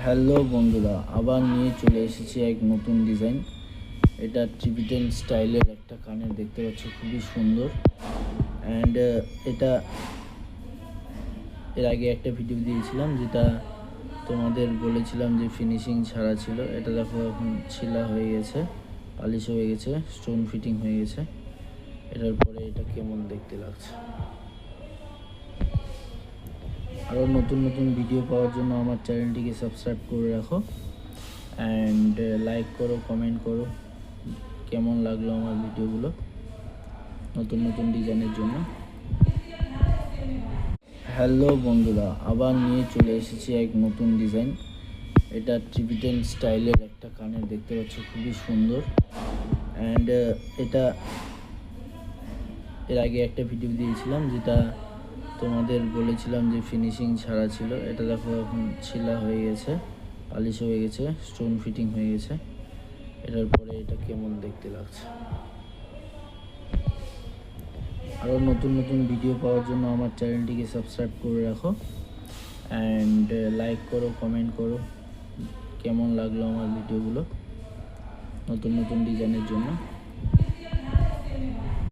Hello বন্ধুরা, আবার নিয়ে চলে এসেছি এক নতুন ডিজাইন। এটা টিবেটান স্টাইলের একটা কানের, দেখতে পাচ্ছ খুবই সুন্দর। অ্যান্ড এটা এর আগে একটা ভিডিও দিয়েছিলাম, যেটা তোমাদের বলেছিলাম যে ফিনিশিং ছাড়া ছিল। এটা দেখো এখন ছিলা হয়ে গেছে, পালিশ হয়ে গেছে, স্টোন ফিটিং হয়ে গেছে। এটার পরে এটা কেমন দেখতে লাগছে। আরও নতুন নতুন ভিডিও পাওয়ার জন্য আমার চ্যানেলটিকে সাবস্ক্রাইব করে রাখো অ্যান্ড লাইক করো, কমেন্ট করো কেমন লাগলো আমার ভিডিওগুলো নতুন নতুন ডিজাইনের জন্য। হ্যালো বন্ধুরা, আবার নিয়ে চলে এসেছি এক নতুন ডিজাইন। এটা টিবেটান স্টাইলের একটা কানের, দেখতে পাচ্ছ খুবই সুন্দর। অ্যান্ড এটা এর আগে একটা ভিডিও দিয়েছিলাম, যেটা তোমাদের বলেছিলাম যে ফিনিশিং ছাড়া ছিল। এটা দেখো এখন ছিলা হয়ে গেছে, পালিশ হয়ে গেছে, স্টোন ফিটিং হয়ে গেছে। এটার পরে এটা কেমন দেখতে লাগছে। আরও নতুন নতুন ভিডিও পাওয়ার জন্য আমার চ্যানেলটিকে সাবস্ক্রাইব করে রাখো অ্যান্ড লাইক করো, কমেন্ট করো কেমন লাগলো আমার ভিডিওগুলো নতুন নতুন ডিজাইনের জন্য।